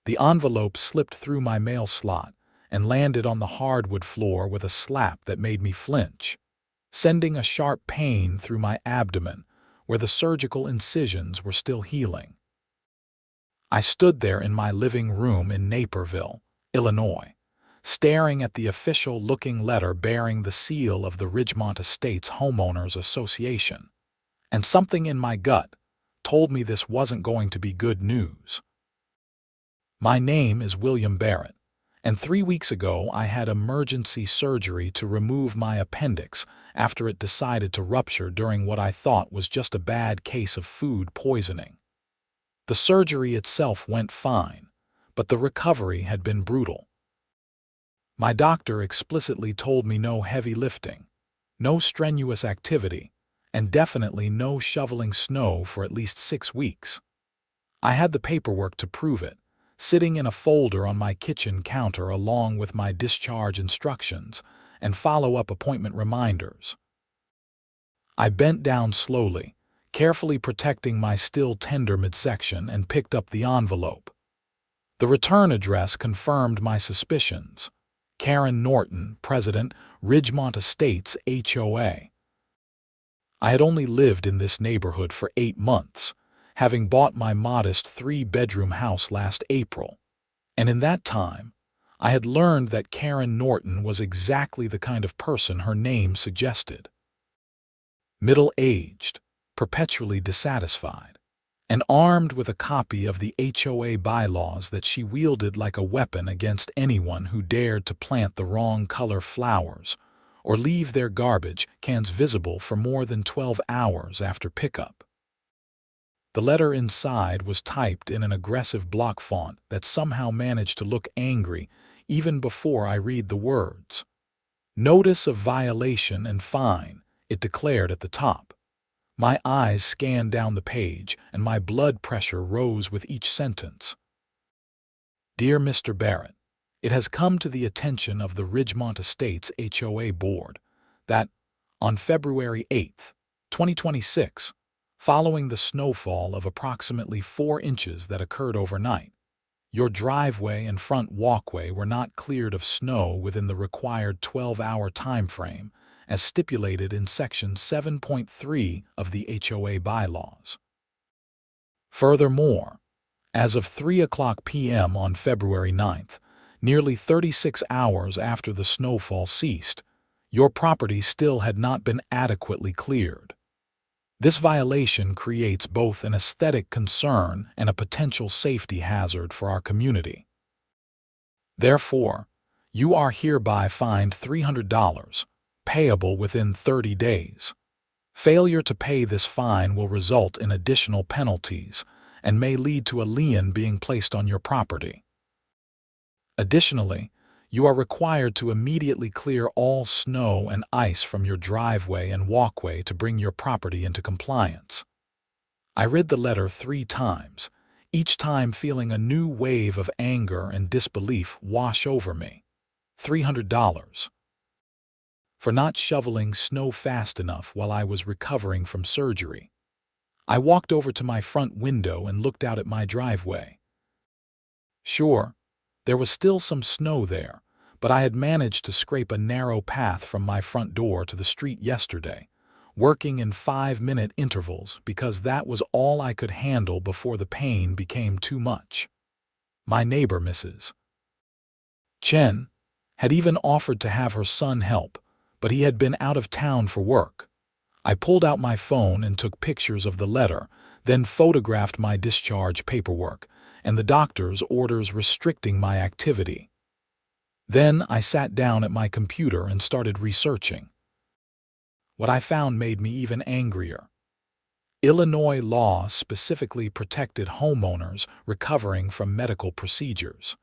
The envelope slipped through my mail slot and landed on the hardwood floor with a slap that made me flinch, sending a sharp pain through my abdomen where the surgical incisions were still healing. I stood there in my living room in Naperville, Illinois, staring at the official-looking letter bearing the seal of the Ridgemont Estates Homeowners Association, and something in my gut told me this wasn't going to be good news. My name is William Barrett, and 3 weeks ago I had emergency surgery to remove my appendix after it decided to rupture during what I thought was just a bad case of food poisoning. The surgery itself went fine, but the recovery had been brutal. My doctor explicitly told me no heavy lifting, no strenuous activity, and definitely no shoveling snow for at least 6 weeks. I had the paperwork to prove it, sitting in a folder on my kitchen counter along with my discharge instructions and follow-up appointment reminders. I bent down slowly, carefully protecting my still tender midsection, and picked up the envelope. The return address confirmed my suspicions. Karen Norton, President, Ridgemont Estates HOA. I had only lived in this neighborhood for 8 months, having bought my modest 3-bedroom house last April, and in that time, I had learned that Karen Norton was exactly the kind of person her name suggested. Middle-aged, perpetually dissatisfied, and armed with a copy of the HOA bylaws that she wielded like a weapon against anyone who dared to plant the wrong color flowers or leave their garbage cans visible for more than 12 hours after pickup. The letter inside was typed in an aggressive block font that somehow managed to look angry even before I read the words. Notice of violation and fine, it declared at the top. My eyes scanned down the page, and my blood pressure rose with each sentence. Dear Mr. Barrett, it has come to the attention of the Ridgemont Estates HOA Board that, on February 8, 2026, following the snowfall of approximately 4 inches that occurred overnight, your driveway and front walkway were not cleared of snow within the required 12-hour time frame, as stipulated in Section 7.3 of the HOA bylaws. Furthermore, as of 3:00 p.m. on February 9th, nearly 36 hours after the snowfall ceased, your property still had not been adequately cleared. This violation creates both an aesthetic concern and a potential safety hazard for our community. Therefore, you are hereby fined $300, payable within 30 days. Failure to pay this fine will result in additional penalties and may lead to a lien being placed on your property. Additionally, you are required to immediately clear all snow and ice from your driveway and walkway to bring your property into compliance. I read the letter 3 times, each time feeling a new wave of anger and disbelief wash over me. $300. For not shoveling snow fast enough while I was recovering from surgery. I walked over to my front window and looked out at my driveway. Sure, there was still some snow there, but I had managed to scrape a narrow path from my front door to the street yesterday, working in 5-minute intervals because that was all I could handle before the pain became too much. My neighbor, Mrs. Chen, had even offered to have her son help, but he had been out of town for work. I pulled out my phone and took pictures of the letter, then photographed my discharge paperwork and the doctor's orders restricting my activity. Then I sat down at my computer and started researching. What I found made me even angrier. Illinois law specifically protected homeowners recovering from medical procedures.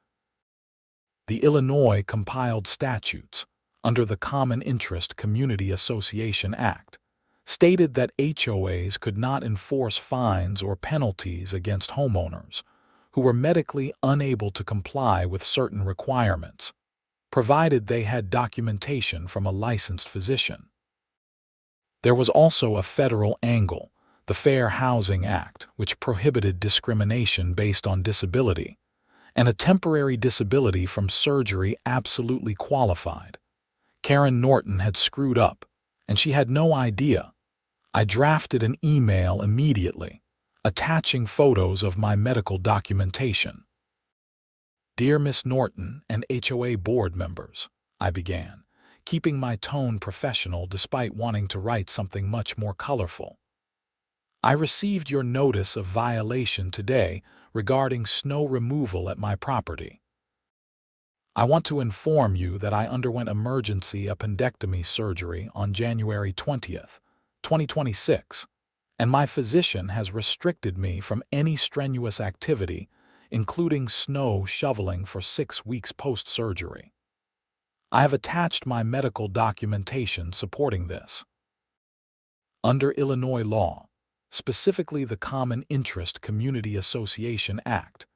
The Illinois compiled statutes, under the Common Interest Community Association Act, stated that HOAs could not enforce fines or penalties against homeowners who were medically unable to comply with certain requirements, provided they had documentation from a licensed physician. There was also a federal angle, the Fair Housing Act, which prohibited discrimination based on disability, and a temporary disability from surgery absolutely qualified. Karen Norton had screwed up, and she had no idea. I drafted an email immediately, attaching photos of my medical documentation. "Dear Miss Norton and HOA board members," I began, keeping my tone professional despite wanting to write something much more colorful. "I received your notice of violation today regarding snow removal at my property. I want to inform you that I underwent emergency appendectomy surgery on January 20th, 2026, and my physician has restricted me from any strenuous activity, including snow shoveling for 6 weeks post-surgery. I have attached my medical documentation supporting this. Under Illinois law, specifically the Common Interest Community Association Act,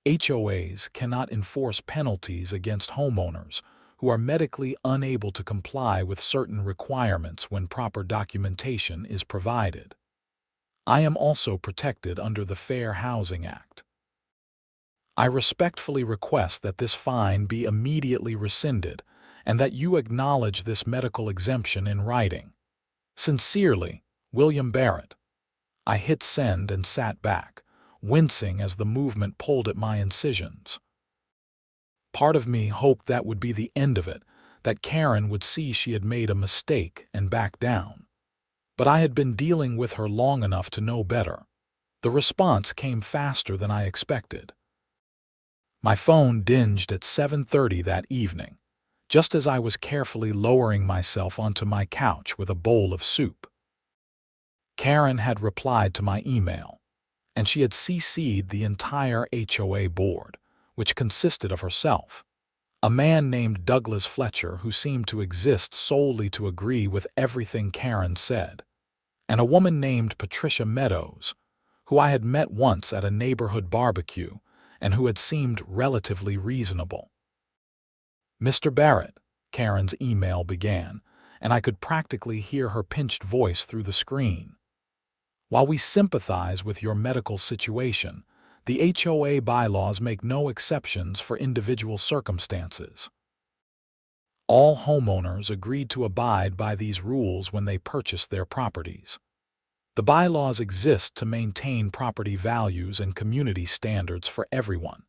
HOAs cannot enforce penalties against homeowners who are medically unable to comply with certain requirements when proper documentation is provided. I am also protected under the Fair Housing Act. I respectfully request that this fine be immediately rescinded and that you acknowledge this medical exemption in writing. Sincerely, William Barrett." I hit send and sat back, wincing as the movement pulled at my incisions. Part of me hoped that would be the end of it, that Karen would see she had made a mistake and back down. But I had been dealing with her long enough to know better. The response came faster than I expected. My phone dinged at 7:30 that evening, just as I was carefully lowering myself onto my couch with a bowl of soup. Karen had replied to my email, and she had CC'd the entire HOA board, which consisted of herself, a man named Douglas Fletcher who seemed to exist solely to agree with everything Karen said, and a woman named Patricia Meadows, who I had met once at a neighborhood barbecue and who had seemed relatively reasonable. "Mr. Barrett," Karen's email began, and I could practically hear her pinched voice through the screen. "While we sympathize with your medical situation, the HOA bylaws make no exceptions for individual circumstances. All homeowners agreed to abide by these rules when they purchased their properties. The bylaws exist to maintain property values and community standards for everyone.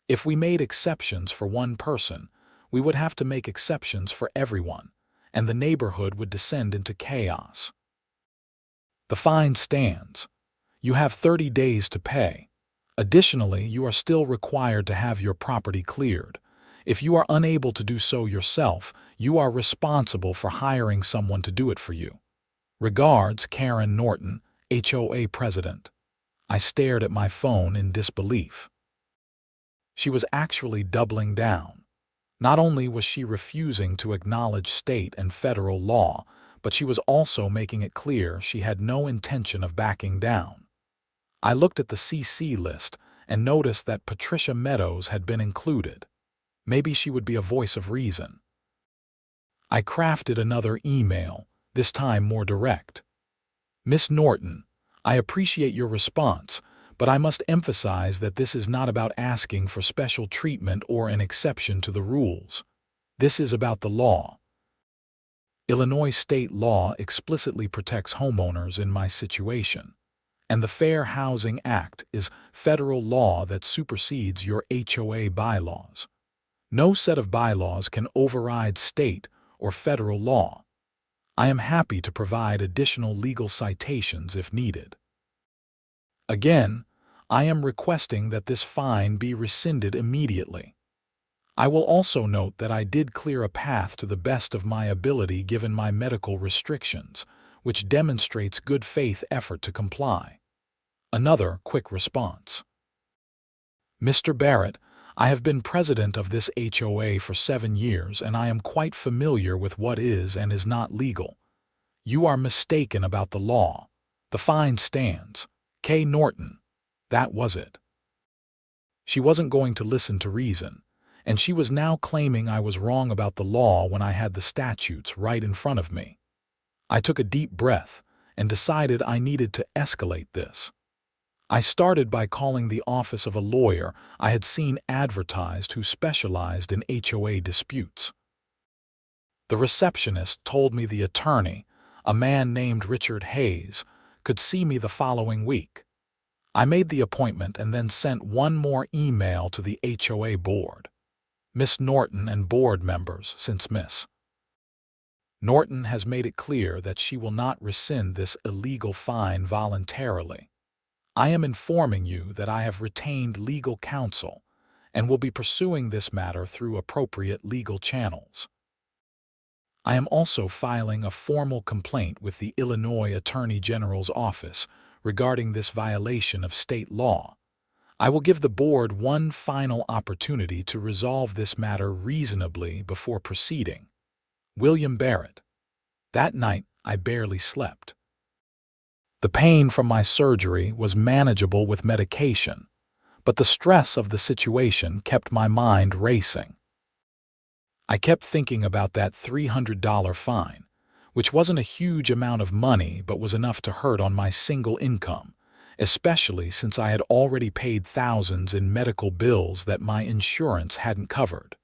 If we made exceptions for one person, we would have to make exceptions for everyone, and the neighborhood would descend into chaos. The fine stands. You have 30 days to pay. Additionally, you are still required to have your property cleared. If you are unable to do so yourself, you are responsible for hiring someone to do it for you. Regards, Karen Norton, HOA President." I stared at my phone in disbelief. She was actually doubling down. Not only was she refusing to acknowledge state and federal law, but she was also making it clear she had no intention of backing down. I looked at the CC list and noticed that Patricia Meadows had been included. Maybe she would be a voice of reason. I crafted another email, this time more direct. "Miss Norton, I appreciate your response, but I must emphasize that this is not about asking for special treatment or an exception to the rules. This is about the law. Illinois state law explicitly protects homeowners in my situation, and the Fair Housing Act is federal law that supersedes your HOA bylaws. No set of bylaws can override state or federal law. I am happy to provide additional legal citations if needed. Again, I am requesting that this fine be rescinded immediately. I will also note that I did clear a path to the best of my ability given my medical restrictions, which demonstrates good faith effort to comply." Another quick response. "Mr. Barrett, I have been president of this HOA for 7 years and I am quite familiar with what is and is not legal. You are mistaken about the law. The fine stands. K. Norton." That was it. She wasn't going to listen to reason, and she was now claiming I was wrong about the law when I had the statutes right in front of me. I took a deep breath and decided I needed to escalate this. I started by calling the office of a lawyer I had seen advertised who specialized in HOA disputes. The receptionist told me the attorney, a man named Richard Hayes, could see me the following week. I made the appointment and then sent one more email to the HOA board. Miss Norton and board members, since Miss Norton has made it clear that she will not rescind this illegal fine voluntarily. I am informing you that I have retained legal counsel and will be pursuing this matter through appropriate legal channels. I am also filing a formal complaint with the Illinois Attorney General's office regarding this violation of state law. I will give the board one final opportunity to resolve this matter reasonably before proceeding. William Barrett. That night, I barely slept. The pain from my surgery was manageable with medication, but the stress of the situation kept my mind racing. I kept thinking about that $300 fine, which wasn't a huge amount of money but was enough to hurt on my single income, especially since I had already paid thousands in medical bills that my insurance hadn't covered.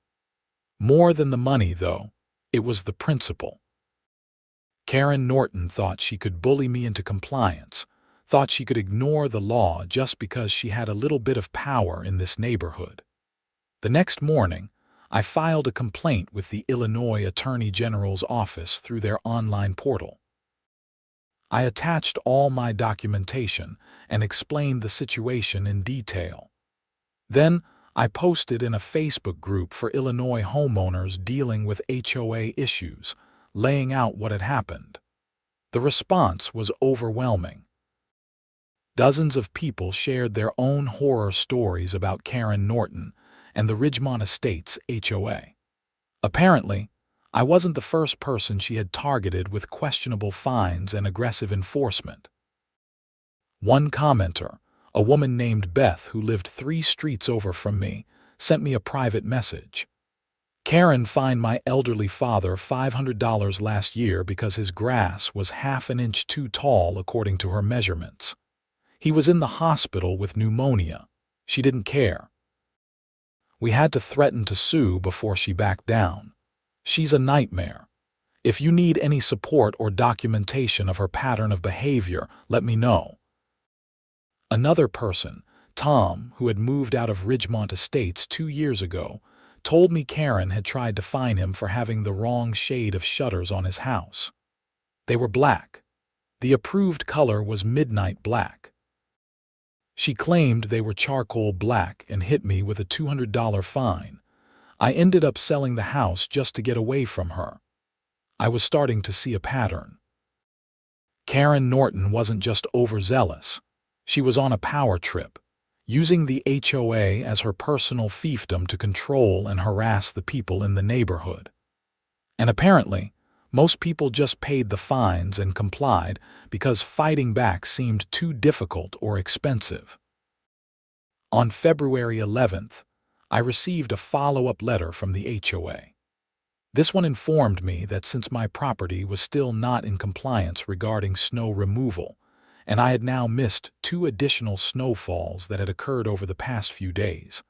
More than the money, though, it was the principle. Karen Norton thought she could bully me into compliance, thought she could ignore the law just because she had a little bit of power in this neighborhood. The next morning, I filed a complaint with the Illinois Attorney General's office through their online portal. I attached all my documentation and explained the situation in detail. Then, I posted in a Facebook group for Illinois homeowners dealing with HOA issues, laying out what had happened. The response was overwhelming. Dozens of people shared their own horror stories about Karen Norton and the Ridgemont Estates HOA. Apparently, I wasn't the first person she had targeted with questionable fines and aggressive enforcement. One commenter, a woman named Beth who lived 3 streets over from me, sent me a private message. Karen fined my elderly father $500 last year because his grass was half an inch too tall according to her measurements. He was in the hospital with pneumonia. She didn't care. We had to threaten to sue before she backed down. She's a nightmare. If you need any support or documentation of her pattern of behavior, let me know. Another person, Tom, who had moved out of Ridgemont Estates 2 years ago, told me Karen had tried to fine him for having the wrong shade of shutters on his house. They were black. The approved color was midnight black. She claimed they were charcoal black and hit me with a $200 fine. I ended up selling the house just to get away from her. I was starting to see a pattern. Karen Norton wasn't just overzealous. She was on a power trip, using the HOA as her personal fiefdom to control and harass the people in the neighborhood. And apparently, most people just paid the fines and complied because fighting back seemed too difficult or expensive. On February 11th, I received a follow-up letter from the HOA. This one informed me that since my property was still not in compliance regarding snow removal, and I had now missed 2 additional snowfalls that had occurred over the past few days,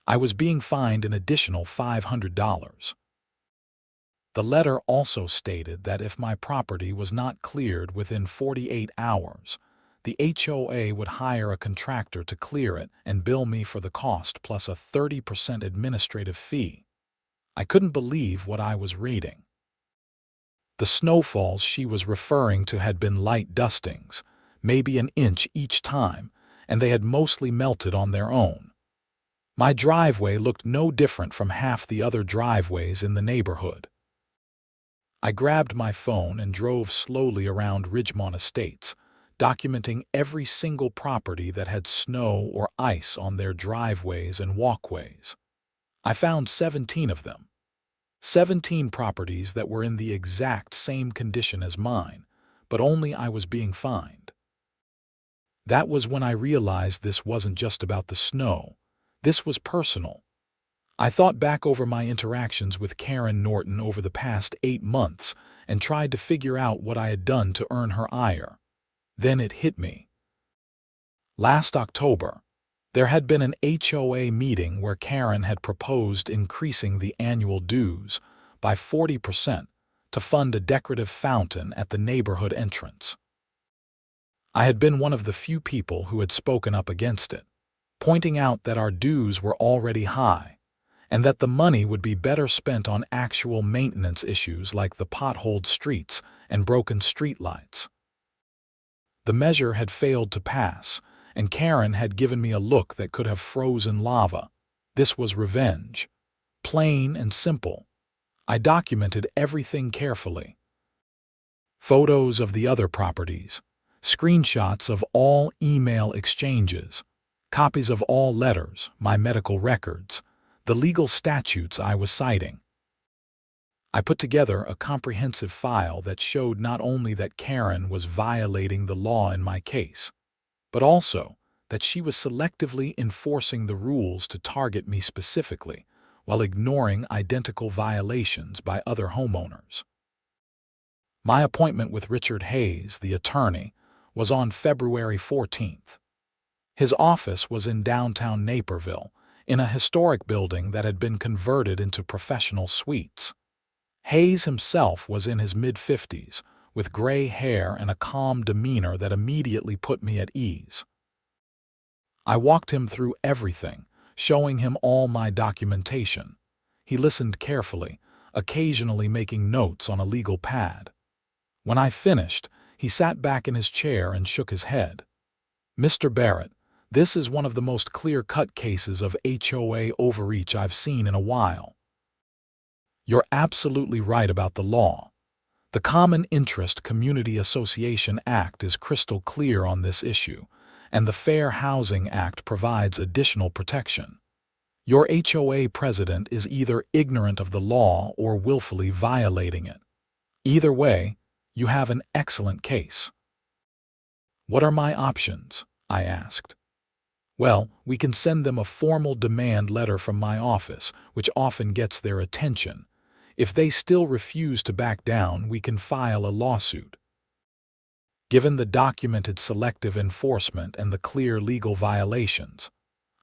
I was being fined an additional $500. The letter also stated that if my property was not cleared within 48 hours, the HOA would hire a contractor to clear it and bill me for the cost plus a 30% administrative fee. I couldn't believe what I was reading. The snowfalls she was referring to had been light dustings, maybe an inch each time, and they had mostly melted on their own. My driveway looked no different from half the other driveways in the neighborhood. I grabbed my phone and drove slowly around Ridgemont Estates, documenting every single property that had snow or ice on their driveways and walkways. I found 17 of them. 17 properties that were in the exact same condition as mine, but only I was being fined. That was when I realized this wasn't just about the snow. This was personal. I thought back over my interactions with Karen Norton over the past 8 months and tried to figure out what I had done to earn her ire. Then it hit me. Last October, there had been an HOA meeting where Karen had proposed increasing the annual dues by 40% to fund a decorative fountain at the neighborhood entrance. I had been one of the few people who had spoken up against it, pointing out that our dues were already high and that the money would be better spent on actual maintenance issues like the potholed streets and broken streetlights. The measure had failed to pass, and Karen had given me a look that could have frozen lava. This was revenge. Plain and simple. I documented everything carefully. Photos of the other properties, screenshots of all email exchanges, copies of all letters, my medical records, the legal statutes I was citing. I put together a comprehensive file that showed not only that Karen was violating the law in my case, but also that she was selectively enforcing the rules to target me specifically while ignoring identical violations by other homeowners. My appointment with Richard Hayes, the attorney, was on February 14th. His office was in downtown Naperville, in a historic building that had been converted into professional suites. Hayes himself was in his mid-50s, with gray hair and a calm demeanor that immediately put me at ease. I walked him through everything, showing him all my documentation. He listened carefully, occasionally making notes on a legal pad. When I finished, he sat back in his chair and shook his head. "Mr. Barrett, this is one of the most clear-cut cases of HOA overreach I've seen in a while. You're absolutely right about the law. The Common Interest Community Association Act is crystal clear on this issue, and the Fair Housing Act provides additional protection. Your HOA president is either ignorant of the law or willfully violating it. Either way, you have an excellent case." "What are my options?" I asked. "Well, we can send them a formal demand letter from my office, which often gets their attention. If they still refuse to back down, we can file a lawsuit. Given the documented selective enforcement and the clear legal violations,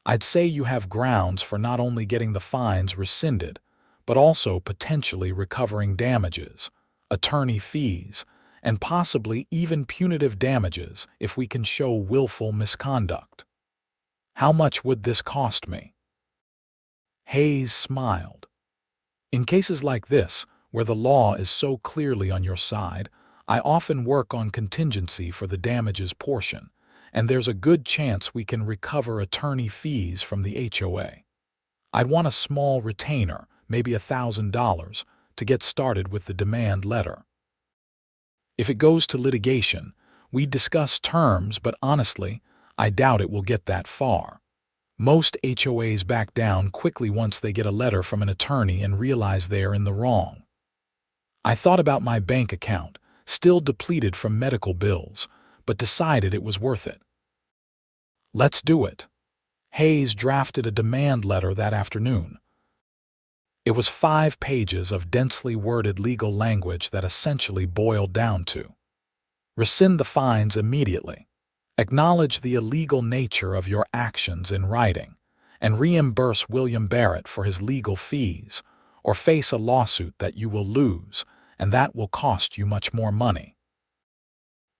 I'd say you have grounds for not only getting the fines rescinded, but also potentially recovering damages, attorney fees, and possibly even punitive damages if we can show willful misconduct. How much would this cost me?" Hayes smiled. "In cases like this, where the law is so clearly on your side, I often work on contingency for the damages portion, and there's a good chance we can recover attorney fees from the HOA. I'd want a small retainer, maybe $1,000, to get started with the demand letter. If it goes to litigation, we'd discuss terms, but honestly, I doubt it will get that far. Most HOAs back down quickly once they get a letter from an attorney and realize they're in the wrong." I thought about my bank account, still depleted from medical bills, but decided it was worth it. "Let's do it." Hayes drafted a demand letter that afternoon. It was 5 pages of densely worded legal language that essentially boiled down to: rescind the fines immediately, acknowledge the illegal nature of your actions in writing, and reimburse William Barrett for his legal fees, or face a lawsuit that you will lose, and that will cost you much more money.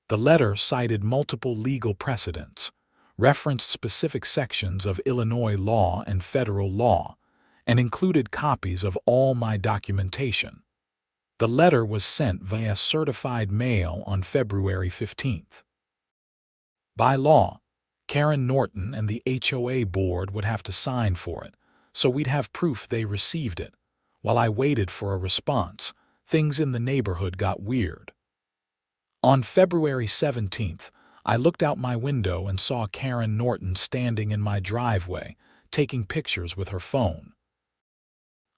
The letter cited multiple legal precedents, referenced specific sections of Illinois law and federal law, and included copies of all my documentation. The letter was sent via certified mail on February 15th. By law, Karen Norton and the HOA board would have to sign for it, so we'd have proof they received it. While I waited for a response, things in the neighborhood got weird. On February 17th, I looked out my window and saw Karen Norton standing in my driveway, taking pictures with her phone.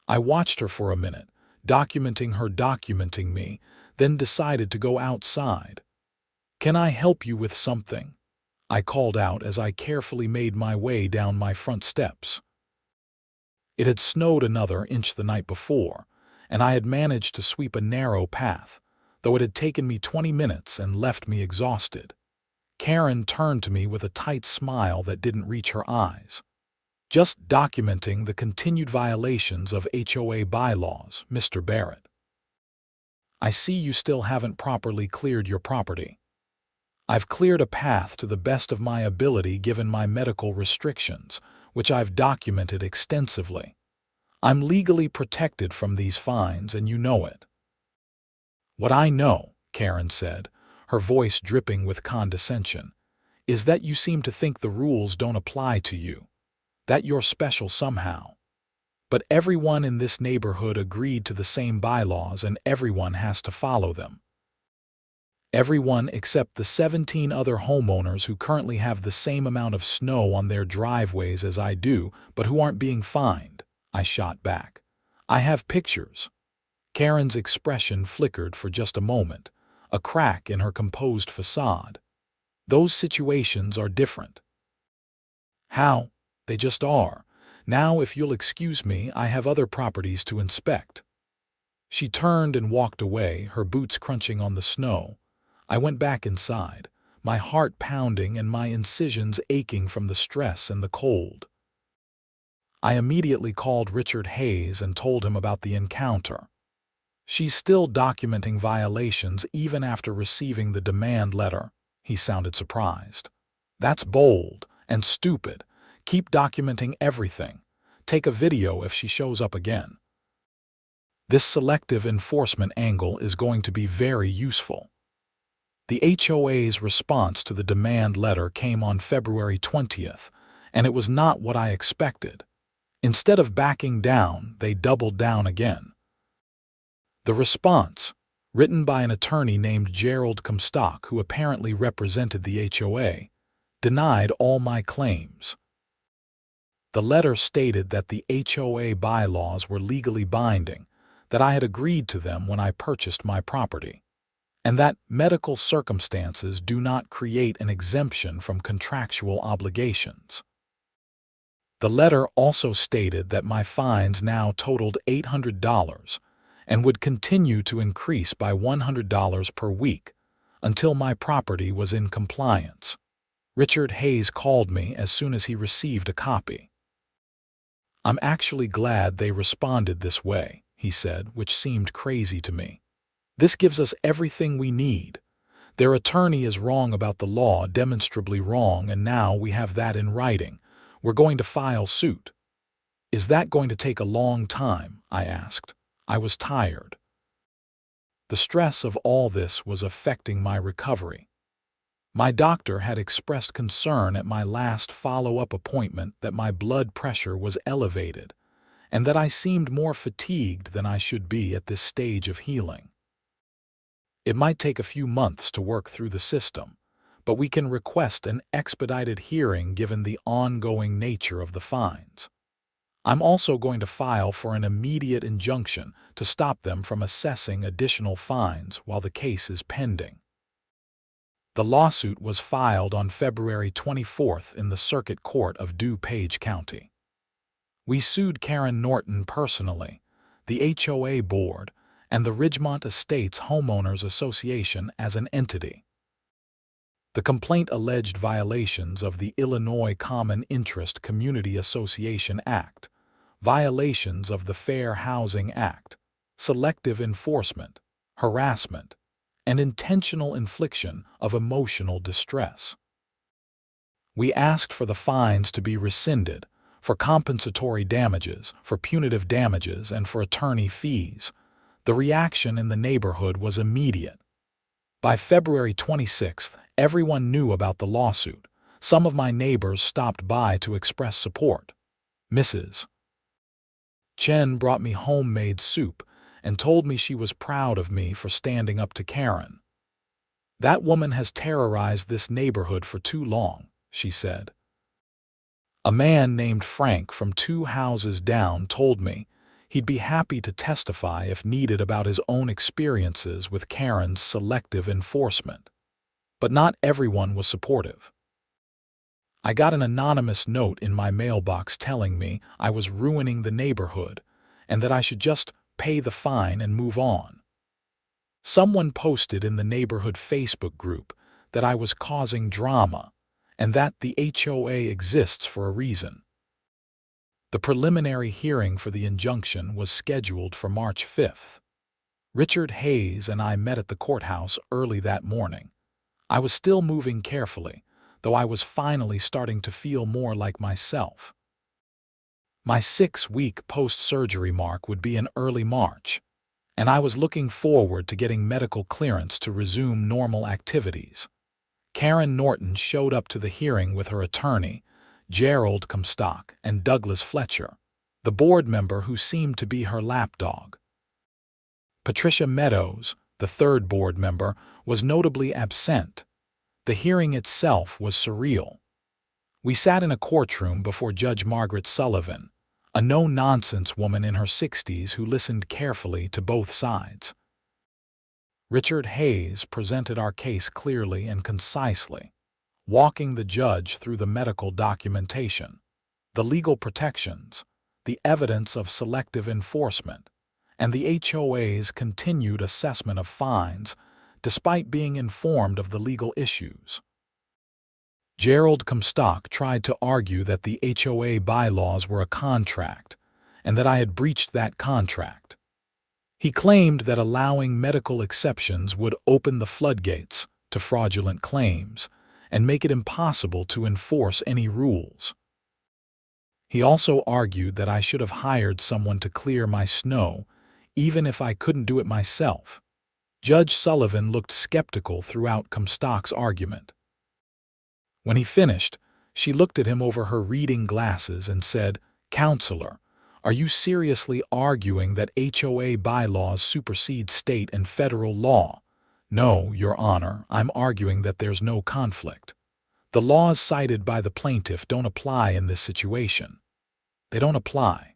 I watched her for a minute, documenting her documenting me, then decided to go outside. "Can I help you with something?" I called out as I carefully made my way down my front steps. It had snowed another inch the night before, and I had managed to sweep a narrow path, though it had taken me 20 minutes and left me exhausted. Karen turned to me with a tight smile that didn't reach her eyes. "Just documenting the continued violations of HOA bylaws, Mr. Barrett. I see you still haven't properly cleared your property. I've cleared a path to the best of my ability given my medical restrictions, which I've documented extensively. I'm legally protected from these fines, and you know it." "What I know," Karen said, her voice dripping with condescension, "is that you seem to think the rules don't apply to you, that you're special somehow. But everyone in this neighborhood agreed to the same bylaws, and everyone has to follow them. Everyone except the 17 other homeowners who currently have the same amount of snow on their driveways as I do, but who aren't being fined," I shot back. "I have pictures." Karen's expression flickered for just a moment, a crack in her composed facade. "Those situations are different." "How?" "They just are. Now, if you'll excuse me, I have other properties to inspect." She turned and walked away, her boots crunching on the snow. I went back inside, my heart pounding and my incisions aching from the stress and the cold. I immediately called Richard Hayes and told him about the encounter. "She's still documenting violations even after receiving the demand letter," he sounded surprised. "That's bold and stupid. Keep documenting everything. Take a video if she shows up again." This selective enforcement angle is going to be very useful. The HOA's response to the demand letter came on February 20th, and it was not what I expected. Instead of backing down, they doubled down again. The response, written by an attorney named Gerald Comstock, who apparently represented the HOA, denied all my claims. The letter stated that the HOA bylaws were legally binding, that I had agreed to them when I purchased my property, and that medical circumstances do not create an exemption from contractual obligations. The letter also stated that my fines now totaled $800 and would continue to increase by $100 per week until my property was in compliance. Richard Hayes called me as soon as he received a copy. "I'm actually glad they responded this way," he said, which seemed crazy to me. "This gives us everything we need. Their attorney is wrong about the law, demonstrably wrong, and now we have that in writing. We're going to file suit." "Is that going to take a long time?" I asked. I was tired. The stress of all this was affecting my recovery. My doctor had expressed concern at my last follow-up appointment that my blood pressure was elevated and that I seemed more fatigued than I should be at this stage of healing. "It might take a few months to work through the system, but we can request an expedited hearing given the ongoing nature of the fines. I'm also going to file for an immediate injunction to stop them from assessing additional fines while the case is pending." The lawsuit was filed on February 24th in the Circuit Court of DuPage County. We sued Karen Norton personally, the HOA board, and the Ridgemont Estates Homeowners Association as an entity. The complaint alleged violations of the Illinois Common Interest Community Association Act, violations of the Fair Housing Act, selective enforcement, harassment, and intentional infliction of emotional distress. We asked for the fines to be rescinded, for compensatory damages, for punitive damages, and for attorney fees. The reaction in the neighborhood was immediate. By February 26th, everyone knew about the lawsuit. Some of my neighbors stopped by to express support. Mrs. Chen brought me homemade soup and told me she was proud of me for standing up to Karen. "That woman has terrorized this neighborhood for too long," she said. A man named Frank from 2 houses down told me he'd be happy to testify if needed about his own experiences with Karen's selective enforcement. But not everyone was supportive. I got an anonymous note in my mailbox telling me I was ruining the neighborhood and that I should just pay the fine and move on. Someone posted in the neighborhood Facebook group that I was causing drama, and that the HOA exists for a reason. The preliminary hearing for the injunction was scheduled for March 5th. Richard Hayes and I met at the courthouse early that morning. I was still moving carefully, though I was finally starting to feel more like myself. My 6-week post-surgery mark would be in early March, and I was looking forward to getting medical clearance to resume normal activities. Karen Norton showed up to the hearing with her attorney, Gerald Comstock, and Douglas Fletcher, the board member who seemed to be her lapdog. Patricia Meadows, the third board member, was notably absent. The hearing itself was surreal. We sat in a courtroom before Judge Margaret Sullivan, a no-nonsense woman in her 60s who listened carefully to both sides. Richard Hayes presented our case clearly and concisely, walking the judge through the medical documentation, the legal protections, the evidence of selective enforcement, and the HOA's continued assessment of fines, despite being informed of the legal issues. Gerald Comstock tried to argue that the HOA bylaws were a contract, and that I had breached that contract. He claimed that allowing medical exceptions would open the floodgates to fraudulent claims and make it impossible to enforce any rules. He also argued that I should have hired someone to clear my snow, even if I couldn't do it myself. Judge Sullivan looked skeptical throughout Comstock's argument. When he finished, she looked at him over her reading glasses and said, "Counselor, are you seriously arguing that HOA bylaws supersede state and federal law?" "No, Your Honor, I'm arguing that there's no conflict. The laws cited by the plaintiff don't apply in this situation. They don't apply."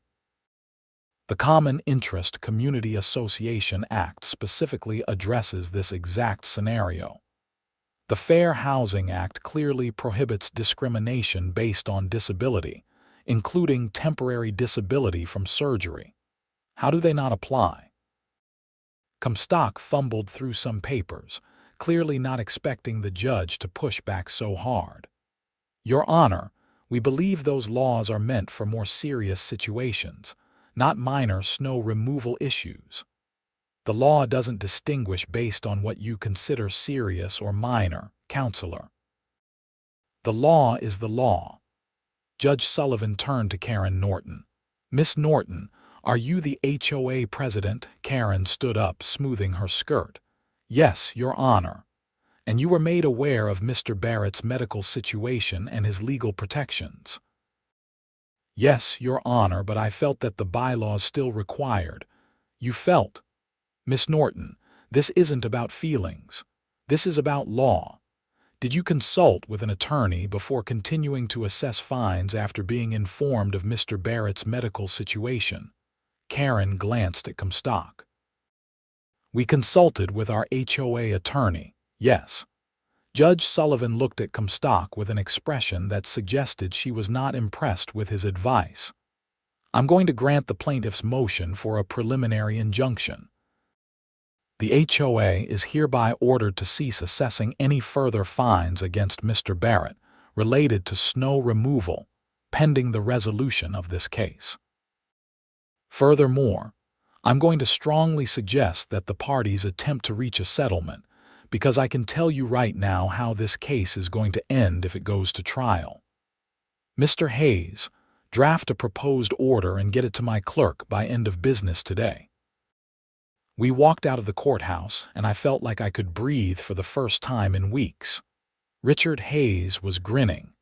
The Common Interest Community Association Act specifically addresses this exact scenario. The Fair Housing Act clearly prohibits discrimination based on disability, including temporary disability from surgery. How do they not apply? Comstock fumbled through some papers, clearly not expecting the judge to push back so hard. "Your Honor, we believe those laws are meant for more serious situations, not minor snow removal issues. The law doesn't distinguish based on what you consider serious or minor, Counselor. The law is the law." Judge Sullivan turned to Karen Norton. "Miss Norton, are you the HOA president?" Karen stood up, smoothing her skirt. "Yes, Your Honor. And you were made aware of Mr. Barrett's medical situation and his legal protections?" "Yes, Your Honor, but I felt that the bylaws still required." "You felt?" "Miss Norton, this isn't about feelings. This is about law. Did you consult with an attorney before continuing to assess fines after being informed of Mr. Barrett's medical situation?" Karen glanced at Comstock. "We consulted with our HOA attorney, yes." Judge Sullivan looked at Comstock with an expression that suggested she was not impressed with his advice. "I'm going to grant the plaintiff's motion for a preliminary injunction. The HOA is hereby ordered to cease assessing any further fines against Mr. Barrett related to snow removal, pending the resolution of this case. Furthermore, I'm going to strongly suggest that the parties attempt to reach a settlement, because I can tell you right now how this case is going to end if it goes to trial. Mr. Hayes, draft a proposed order and get it to my clerk by end of business today." We walked out of the courthouse, and I felt like I could breathe for the first time in weeks. Richard Hayes was grinning.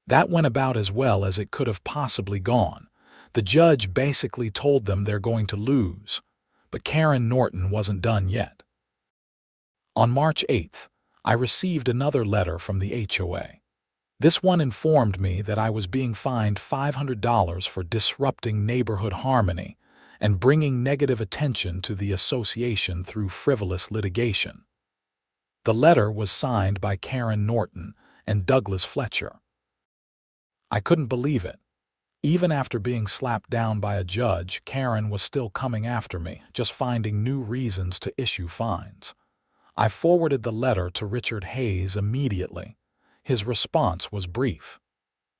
That went about as well as it could have possibly gone. The judge basically told them they're going to lose, but Karen Norton wasn't done yet. On March 8th, I received another letter from the HOA. This one informed me that I was being fined $500 for disrupting neighborhood harmony and bringing negative attention to the association through frivolous litigation. The letter was signed by Karen Norton and Douglas Fletcher. I couldn't believe it. Even after being slapped down by a judge, Karen was still coming after me, just finding new reasons to issue fines. I forwarded the letter to Richard Hayes immediately. His response was brief.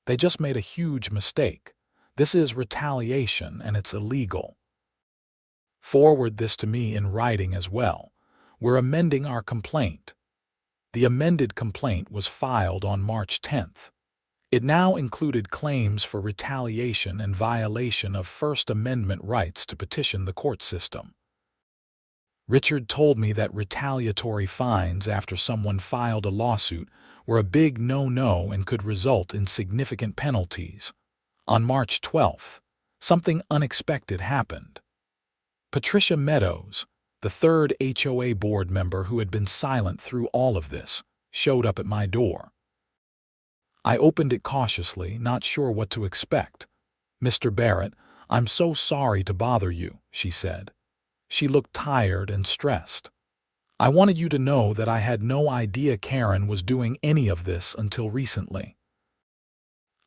They just made a huge mistake. This is retaliation and it's illegal. Forward this to me in writing as well. We're amending our complaint. The amended complaint was filed on March 10th. It now included claims for retaliation and violation of First Amendment rights to petition the court system. Richard told me that retaliatory fines after someone filed a lawsuit were a big no-no and could result in significant penalties. On March 12th, something unexpected happened. Patricia Meadows, the third HOA board member who had been silent through all of this, showed up at my door. I opened it cautiously, not sure what to expect. "Mr. Barrett, I'm so sorry to bother you," she said. She looked tired and stressed. "I wanted you to know that I had no idea Karen was doing any of this until recently.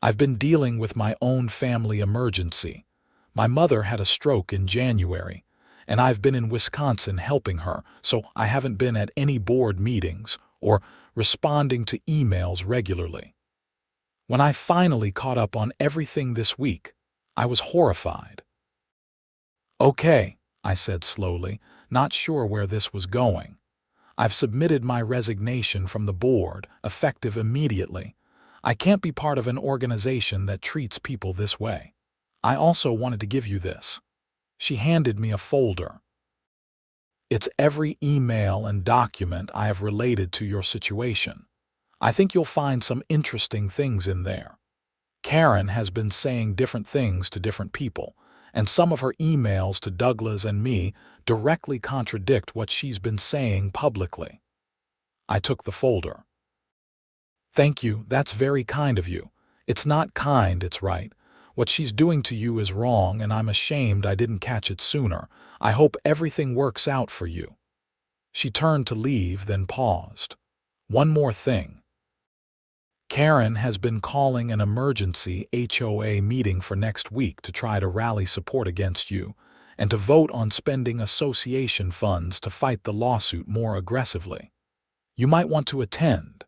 I've been dealing with my own family emergency. My mother had a stroke in January, and I've been in Wisconsin helping her, so I haven't been at any board meetings or responding to emails regularly. When I finally caught up on everything this week, I was horrified." "Okay," I said slowly, not sure where this was going. "I've submitted my resignation from the board, effective immediately. I can't be part of an organization that treats people this way. I also wanted to give you this." She handed me a folder. "It's every email and document I have related to your situation. I think you'll find some interesting things in there. Karen has been saying different things to different people, and some of her emails to Douglas and me directly contradict what she's been saying publicly." I took the folder. "Thank you, that's very kind of you. It's not kind, it's right. What she's doing to you is wrong, and I'm ashamed I didn't catch it sooner. I hope everything works out for you." She turned to leave, then paused. "One more thing. Karen has been calling an emergency HOA meeting for next week to try to rally support against you and to vote on spending association funds to fight the lawsuit more aggressively. You might want to attend."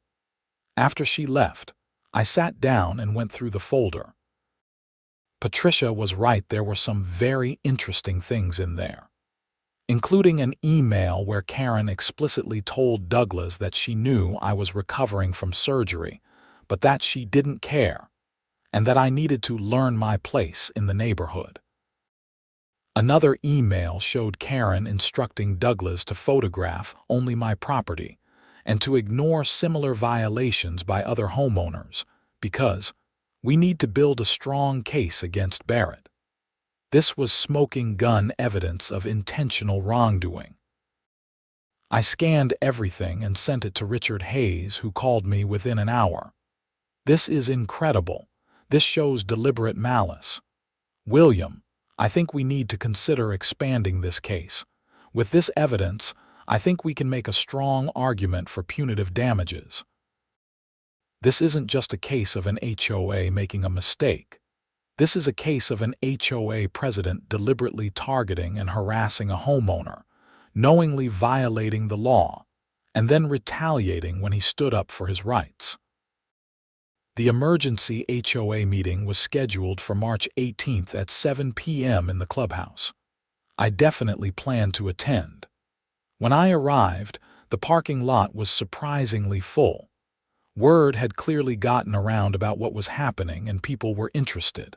After she left, I sat down and went through the folder. Patricia was right, there were some very interesting things in there, including an email where Karen explicitly told Douglas that she knew I was recovering from surgery, but that she didn't care, and that I needed to learn my place in the neighborhood. Another email showed Karen instructing Douglas to photograph only my property and to ignore similar violations by other homeowners because we need to build a strong case against Barrett. This was smoking gun evidence of intentional wrongdoing. I scanned everything and sent it to Richard Hayes, who called me within an hour. "This is incredible. This shows deliberate malice. William, I think we need to consider expanding this case. With this evidence, I think we can make a strong argument for punitive damages. This isn't just a case of an HOA making a mistake. This is a case of an HOA president deliberately targeting and harassing a homeowner, knowingly violating the law, and then retaliating when he stood up for his rights." The emergency HOA meeting was scheduled for March 18th at 7 p.m. in the clubhouse. I definitely planned to attend. When I arrived, the parking lot was surprisingly full. Word had clearly gotten around about what was happening and people were interested.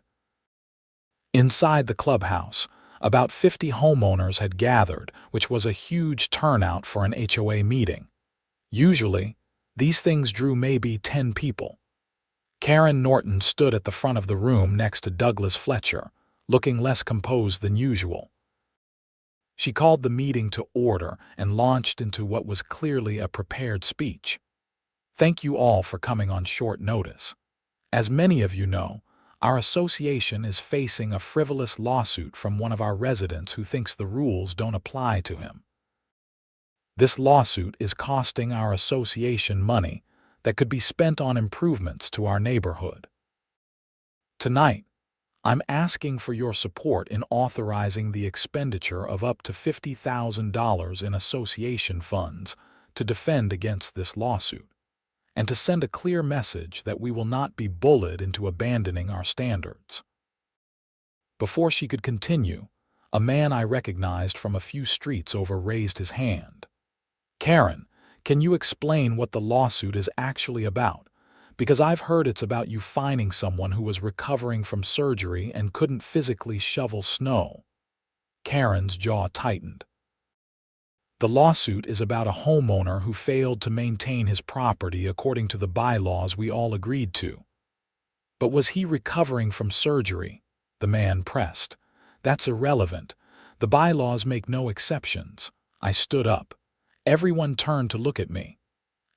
Inside the clubhouse, about 50 homeowners had gathered, which was a huge turnout for an HOA meeting. Usually, these things drew maybe 10 people. Karen Norton stood at the front of the room next to Douglas Fletcher, looking less composed than usual. She called the meeting to order and launched into what was clearly a prepared speech. "Thank you all for coming on short notice. As many of you know, our association is facing a frivolous lawsuit from one of our residents who thinks the rules don't apply to him. This lawsuit is costing our association money that could be spent on improvements to our neighborhood. Tonight, I'm asking for your support in authorizing the expenditure of up to $50,000 in association funds to defend against this lawsuit, and to send a clear message that we will not be bullied into abandoning our standards. Before she could continue, a man I recognized from a few streets over raised his hand. "Karen, can you explain what the lawsuit is actually about? Because I've heard it's about you fining someone who was recovering from surgery and couldn't physically shovel snow." Karen's jaw tightened. "The lawsuit is about a homeowner who failed to maintain his property according to the bylaws we all agreed to." "But was he recovering from surgery?" the man pressed. "That's irrelevant. The bylaws make no exceptions." I stood up. Everyone turned to look at me.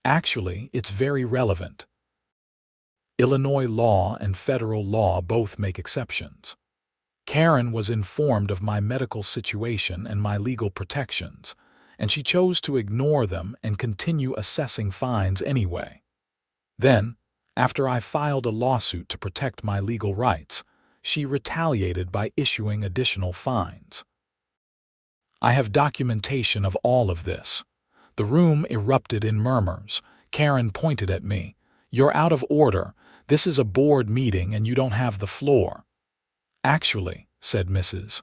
"Actually, it's very relevant. Illinois law and federal law both make exceptions." Karen was informed of my medical situation and my legal protections, and she chose to ignore them and continue assessing fines anyway. Then, after I filed a lawsuit to protect my legal rights, she retaliated by issuing additional fines. I have documentation of all of this. The room erupted in murmurs. Karen pointed at me. "You're out of order. This is a board meeting and you don't have the floor." "Actually," said Mrs.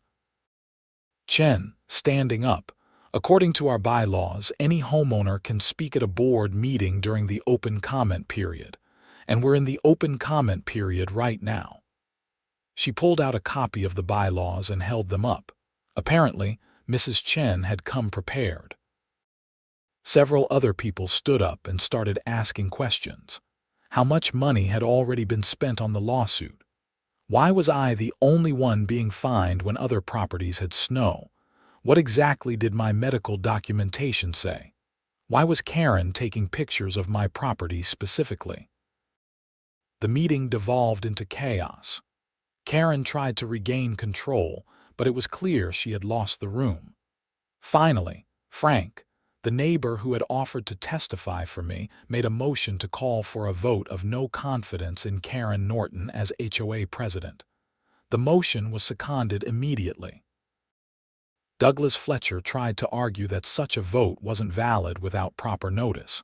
Chen, standing up, "according to our bylaws, any homeowner can speak at a board meeting during the open comment period, and we're in the open comment period right now." She pulled out a copy of the bylaws and held them up. Apparently, Mrs. Chen had come prepared. Several other people stood up and started asking questions. How much money had already been spent on the lawsuit? Why was I the only one being fined when other properties had snow? What exactly did my medical documentation say? Why was Karen taking pictures of my property specifically? The meeting devolved into chaos. Karen tried to regain control, but it was clear she had lost the room. Finally, Frank, the neighbor who had offered to testify for me, made a motion to call for a vote of no confidence in Karen Norton as HOA president. The motion was seconded immediately. Douglas Fletcher tried to argue that such a vote wasn't valid without proper notice.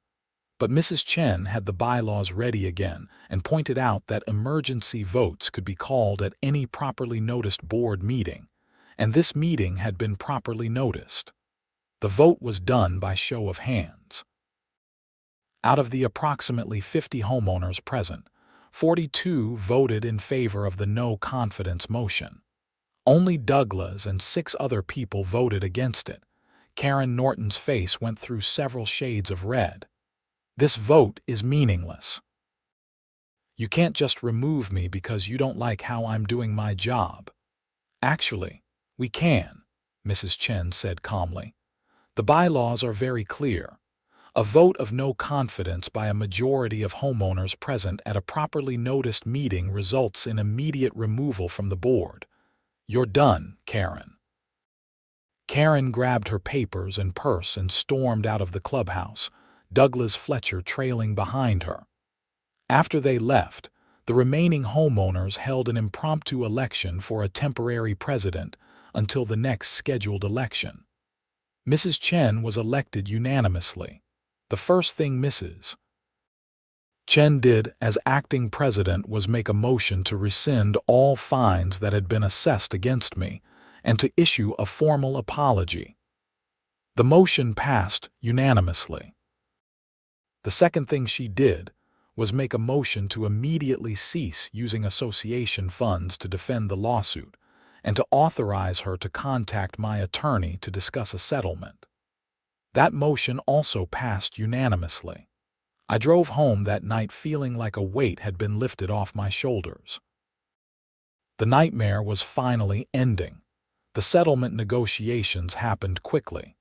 But Mrs. Chen had the bylaws ready again and pointed out that emergency votes could be called at any properly noticed board meeting, and this meeting had been properly noticed. The vote was done by show of hands. Out of the approximately 50 homeowners present, 42 voted in favor of the no confidence motion. Only Douglas and 6 other people voted against it. Karen Norton's face went through several shades of red. "This vote is meaningless. You can't just remove me because you don't like how I'm doing my job." "Actually, we can," Mrs. Chen said calmly. "The bylaws are very clear. A vote of no confidence by a majority of homeowners present at a properly noticed meeting results in immediate removal from the board. You're done, Karen." Karen grabbed her papers and purse and stormed out of the clubhouse, Douglas Fletcher trailing behind her. After they left, the remaining homeowners held an impromptu election for a temporary president until the next scheduled election. Mrs. Chen was elected unanimously. The first thing Mrs. Chen did as acting president was make a motion to rescind all fines that had been assessed against me and to issue a formal apology. The motion passed unanimously. The second thing she did was make a motion to immediately cease using association funds to defend the lawsuit and to authorize her to contact my attorney to discuss a settlement. That motion also passed unanimously. I drove home that night feeling like a weight had been lifted off my shoulders. The nightmare was finally ending. The settlement negotiations happened quickly.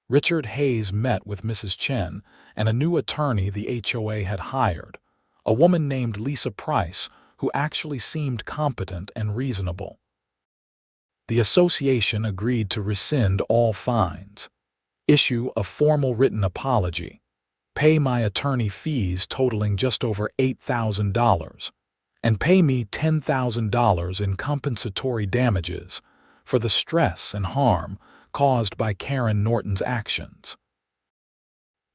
Richard Hayes met with Mrs. Chen and a new attorney the HOA had hired, a woman named Lisa Price, who actually seemed competent and reasonable. The association agreed to rescind all fines, issue a formal written apology, pay my attorney fees totaling just over $8,000, and pay me $10,000 in compensatory damages for the stress and harm caused by Karen Norton's actions.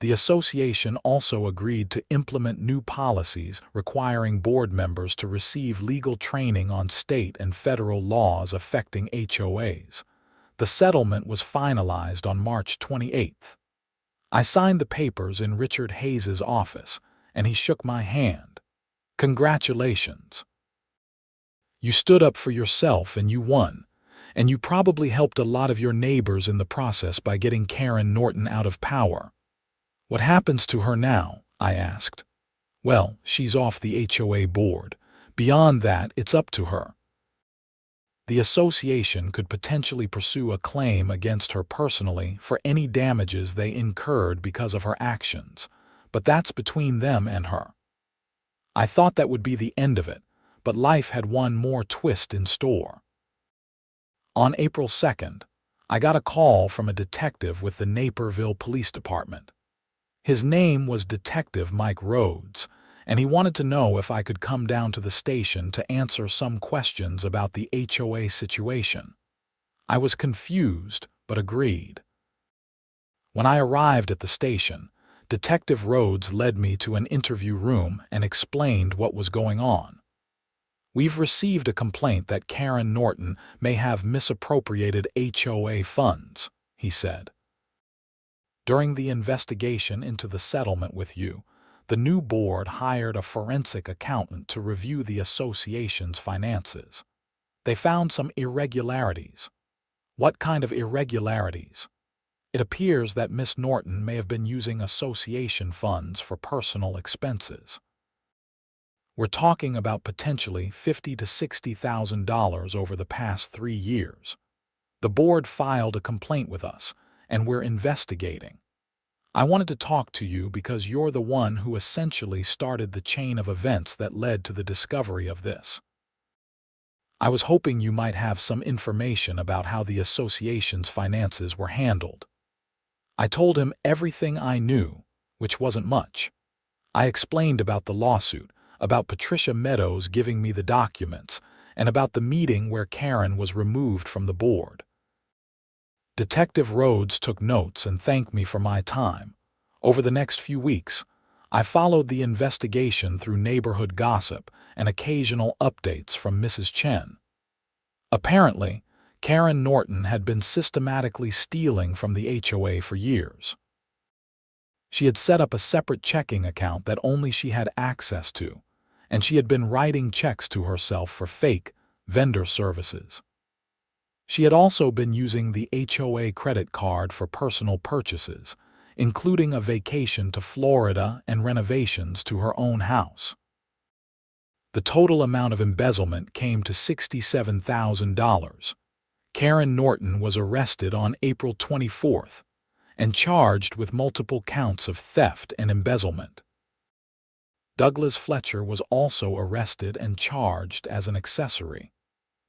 The association also agreed to implement new policies requiring board members to receive legal training on state and federal laws affecting HOAs. The settlement was finalized on March 28th. I signed the papers in Richard Hayes's office, and he shook my hand. "Congratulations. You stood up for yourself and you won, and you probably helped a lot of your neighbors in the process by getting Karen Norton out of power." "What happens to her now?" I asked. "Well, she's off the HOA board. Beyond that, it's up to her. The association could potentially pursue a claim against her personally for any damages they incurred because of her actions, but that's between them and her." I thought that would be the end of it, but life had one more twist in store. On April 2nd, I got a call from a detective with the Naperville Police Department. His name was Detective Mike Rhodes, and he wanted to know if I could come down to the station to answer some questions about the HOA situation. I was confused, but agreed. When I arrived at the station, Detective Rhodes led me to an interview room and explained what was going on. "We've received a complaint that Karen Norton may have misappropriated HOA funds," he said. "During the investigation into the settlement with you, the new board hired a forensic accountant to review the association's finances. They found some irregularities." "What kind of irregularities?" "It appears that Miss Norton may have been using association funds for personal expenses. We're talking about potentially $50,000 to $60,000 over the past 3 years. The board filed a complaint with us, and we're investigating. I wanted to talk to you because you're the one who essentially started the chain of events that led to the discovery of this. I was hoping you might have some information about how the association's finances were handled." I told him everything I knew, which wasn't much. I explained about the lawsuit, about Patricia Meadows giving me the documents, and about the meeting where Karen was removed from the board. Detective Rhodes took notes and thanked me for my time. Over the next few weeks, I followed the investigation through neighborhood gossip and occasional updates from Mrs. Chen. Apparently, Karen Norton had been systematically stealing from the HOA for years. She had set up a separate checking account that only she had access to, and she had been writing checks to herself for fake vendor services. She had also been using the HOA credit card for personal purchases, including a vacation to Florida and renovations to her own house. The total amount of embezzlement came to $67,000. Karen Norton was arrested on April 24th and charged with multiple counts of theft and embezzlement. Douglas Fletcher was also arrested and charged as an accessory,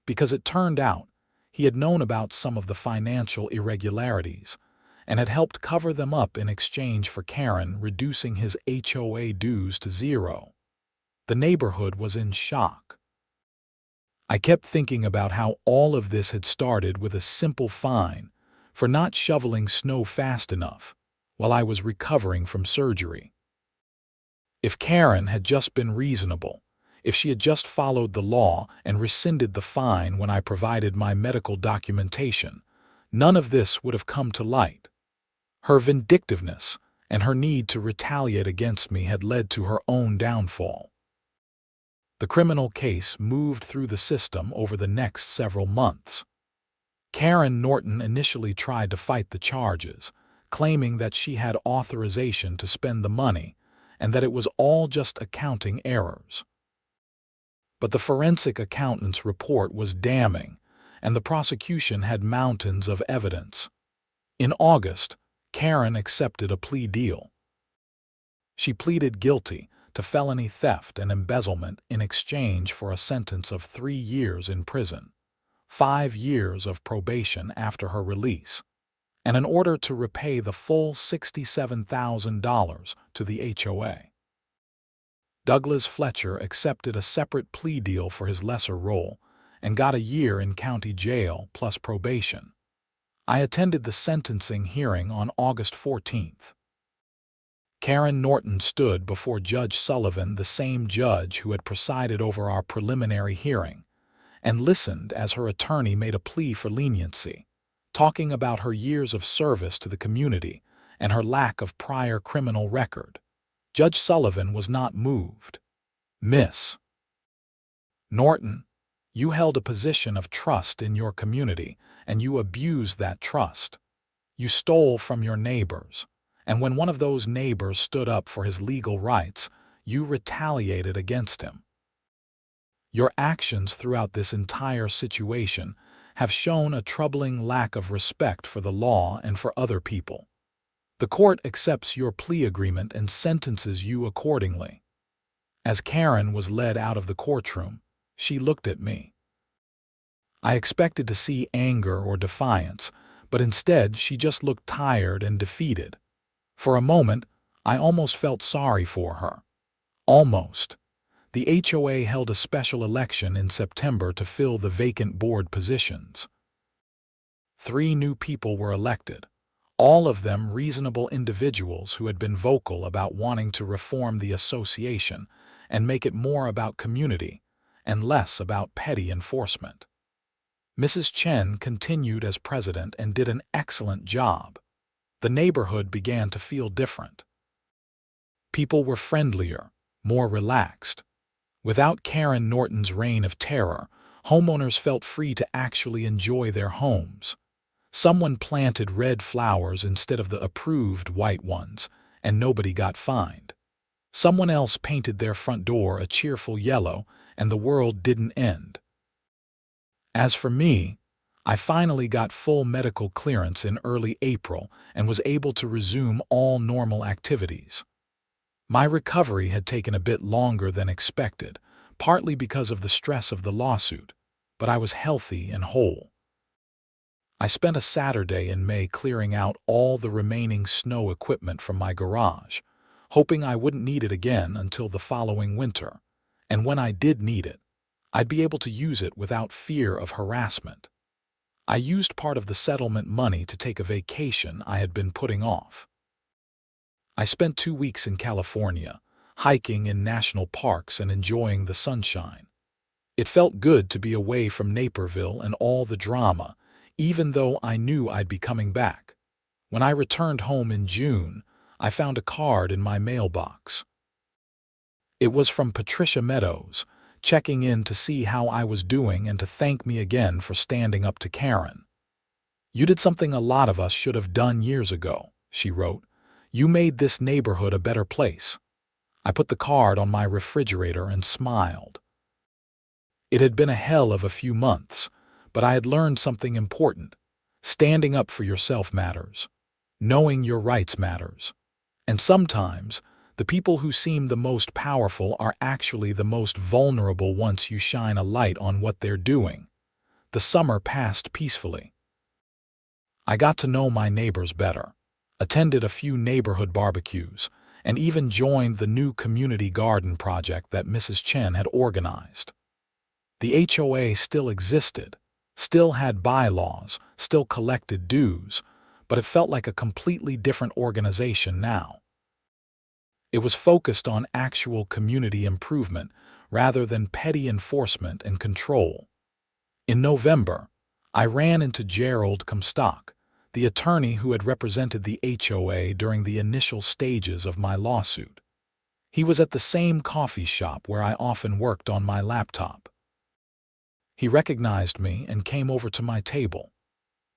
because it turned out he had known about some of the financial irregularities and had helped cover them up in exchange for Karen reducing his HOA dues to zero. The neighborhood was in shock. I kept thinking about how all of this had started with a simple fine for not shoveling snow fast enough while I was recovering from surgery. If Karen had just been reasonable, if she had just followed the law and rescinded the fine when I provided my medical documentation, none of this would have come to light. Her vindictiveness and her need to retaliate against me had led to her own downfall. The criminal case moved through the system over the next several months. Karen Norton initially tried to fight the charges, claiming that she had authorization to spend the money and that it was all just accounting errors. But the forensic accountant's report was damning, and the prosecution had mountains of evidence. In August, Karen accepted a plea deal. She pleaded guilty to felony theft and embezzlement in exchange for a sentence of 3 years in prison, 5 years of probation after her release, and an order to repay the full $67,000 to the HOA. Douglas Fletcher accepted a separate plea deal for his lesser role and got a year in county jail plus probation. I attended the sentencing hearing on August 14th. Karen Norton stood before Judge Sullivan, the same judge who had presided over our preliminary hearing, and listened as her attorney made a plea for leniency, talking about her years of service to the community and her lack of prior criminal record. Judge Sullivan was not moved. "Miss Norton, you held a position of trust in your community, and you abused that trust. You stole from your neighbors, and when one of those neighbors stood up for his legal rights, you retaliated against him. Your actions throughout this entire situation have shown a troubling lack of respect for the law and for other people. The court accepts your plea agreement and sentences you accordingly." As Karen was led out of the courtroom, she looked at me. I expected to see anger or defiance, but instead she just looked tired and defeated. For a moment, I almost felt sorry for her. Almost. The HOA held a special election in September to fill the vacant board positions. 3 new people were elected, all of them reasonable individuals who had been vocal about wanting to reform the association and make it more about community and less about petty enforcement. Mrs. Chen continued as president and did an excellent job. The neighborhood began to feel different. People were friendlier, more relaxed. Without Karen Norton's reign of terror, homeowners felt free to actually enjoy their homes. Someone planted red flowers instead of the approved white ones, and nobody got fined. Someone else painted their front door a cheerful yellow, and the world didn't end. As for me, I finally got full medical clearance in early April and was able to resume all normal activities. My recovery had taken a bit longer than expected, partly because of the stress of the lawsuit, but I was healthy and whole. I spent a Saturday in May clearing out all the remaining snow equipment from my garage, hoping I wouldn't need it again until the following winter, and when I did need it, I'd be able to use it without fear of harassment. I used part of the settlement money to take a vacation I had been putting off. I spent 2 weeks in California, hiking in national parks and enjoying the sunshine. It felt good to be away from Naperville and all the drama, even though I knew I'd be coming back. When I returned home in June, I found a card in my mailbox. It was from Patricia Meadows, checking in to see how I was doing and to thank me again for standing up to Karen. "You did something a lot of us should have done years ago," she wrote. "You made this neighborhood a better place." I put the card on my refrigerator and smiled. It had been a hell of a few months, but I had learned something important. Standing up for yourself matters. Knowing your rights matters. And sometimes, the people who seem the most powerful are actually the most vulnerable once you shine a light on what they're doing. The summer passed peacefully. I got to know my neighbors better, attended a few neighborhood barbecues, and even joined the new community garden project that Mrs. Chen had organized. The HOA still existed, still had bylaws, still collected dues, but it felt like a completely different organization now. It was focused on actual community improvement rather than petty enforcement and control. In November, I ran into Gerald Comstock, the attorney who had represented the HOA during the initial stages of my lawsuit. He was at the same coffee shop where I often worked on my laptop. He recognized me and came over to my table.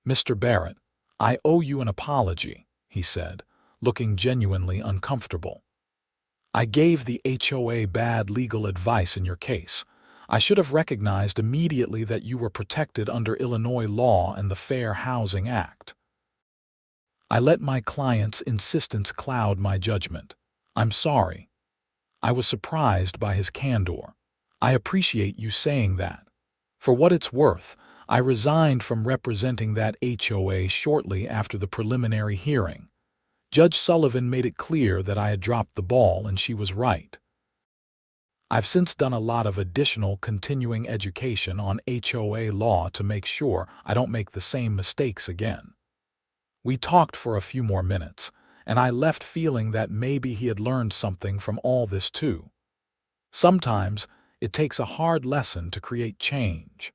"Mr. Barrett, I owe you an apology," he said, looking genuinely uncomfortable. "I gave the HOA bad legal advice in your case. I should have recognized immediately that you were protected under Illinois law and the Fair Housing Act. I let my client's insistence cloud my judgment. I'm sorry." I was surprised by his candor. "I appreciate you saying that. For what it's worth, I resigned from representing that HOA shortly after the preliminary hearing. Judge Sullivan made it clear that I had dropped the ball and she was right. I've since done a lot of additional continuing education on HOA law to make sure I don't make the same mistakes again." We talked for a few more minutes, and I left feeling that maybe he had learned something from all this too. Sometimes it takes a hard lesson to create change.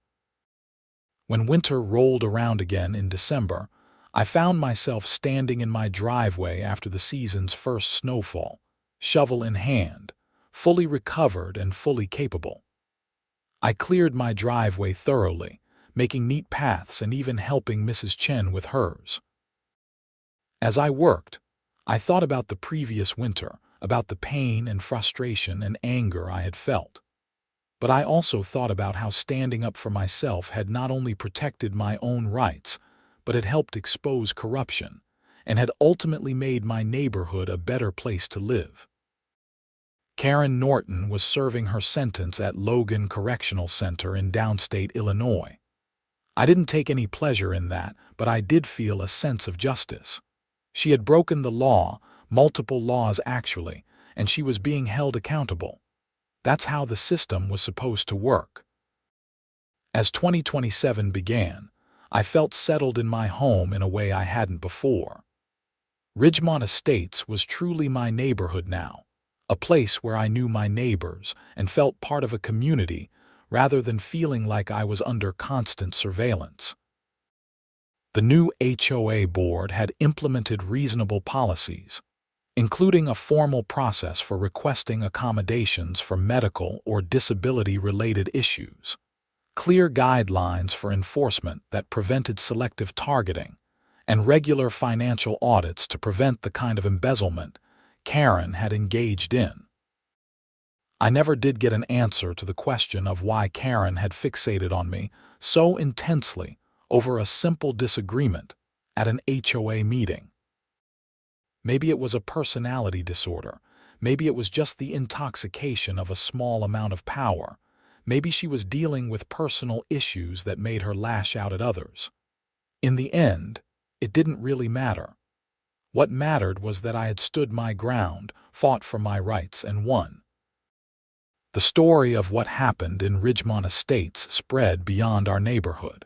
When winter rolled around again in December, I found myself standing in my driveway after the season's first snowfall, shovel in hand, fully recovered and fully capable. I cleared my driveway thoroughly, making neat paths and even helping Mrs. Chen with hers. As I worked, I thought about the previous winter, about the pain and frustration and anger I had felt. But I also thought about how standing up for myself had not only protected my own rights, but had helped expose corruption, and had ultimately made my neighborhood a better place to live. Karen Norton was serving her sentence at Logan Correctional Center in downstate Illinois. I didn't take any pleasure in that, but I did feel a sense of justice. She had broken the law, multiple laws actually, and she was being held accountable. That's how the system was supposed to work. As 2027 began, I felt settled in my home in a way I hadn't before. Ridgemont Estates was truly my neighborhood now, a place where I knew my neighbors and felt part of a community rather than feeling like I was under constant surveillance. The new HOA board had implemented reasonable policies, including a formal process for requesting accommodations for medical or disability-related issues, clear guidelines for enforcement that prevented selective targeting, and regular financial audits to prevent the kind of embezzlement Karen had engaged in. I never did get an answer to the question of why Karen had fixated on me so intensely over a simple disagreement at an HOA meeting. Maybe it was a personality disorder. Maybe it was just the intoxication of a small amount of power. Maybe she was dealing with personal issues that made her lash out at others. In the end, it didn't really matter. What mattered was that I had stood my ground, fought for my rights, and won. The story of what happened in Ridgemont Estates spread beyond our neighborhood.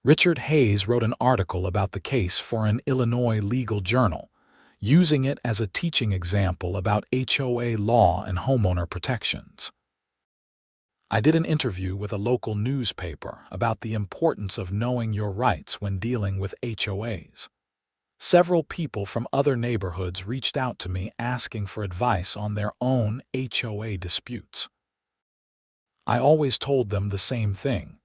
Richard Hayes wrote an article about the case for an Illinois legal journal, using it as a teaching example about HOA law and homeowner protections. I did an interview with a local newspaper about the importance of knowing your rights when dealing with HOAs. Several people from other neighborhoods reached out to me asking for advice on their own HOA disputes. I always told them the same thing.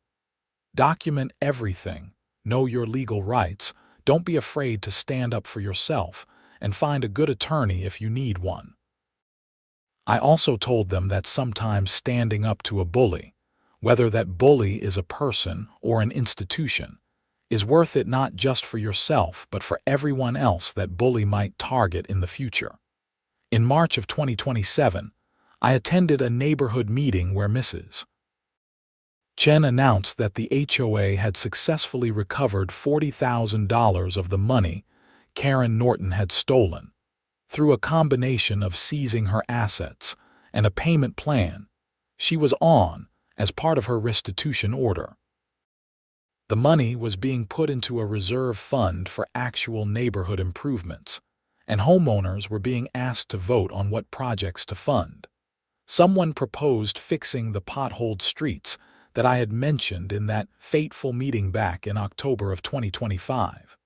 Document everything, know your legal rights, don't be afraid to stand up for yourself, and find a good attorney if you need one. I also told them that sometimes standing up to a bully, whether that bully is a person or an institution, is worth it not just for yourself but for everyone else that bully might target in the future. In March of 2027, I attended a neighborhood meeting where Mrs. Chen announced that the HOA had successfully recovered $40,000 of the money Karen Norton had stolen, through a combination of seizing her assets and a payment plan she was on as part of her restitution order. The money was being put into a reserve fund for actual neighborhood improvements, and homeowners were being asked to vote on what projects to fund. Someone proposed fixing the potholed streets that I had mentioned in that fateful meeting back in October of 2025.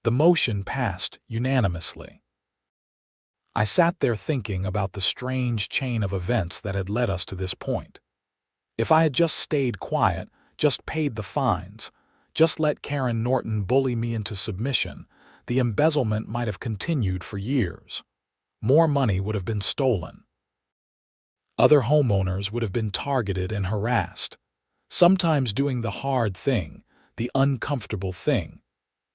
The motion passed unanimously. I sat there thinking about the strange chain of events that had led us to this point. If I had just stayed quiet, just paid the fines, just let Karen Norton bully me into submission, the embezzlement might have continued for years. More money would have been stolen. Other homeowners would have been targeted and harassed, sometimes doing the hard thing, the uncomfortable thing.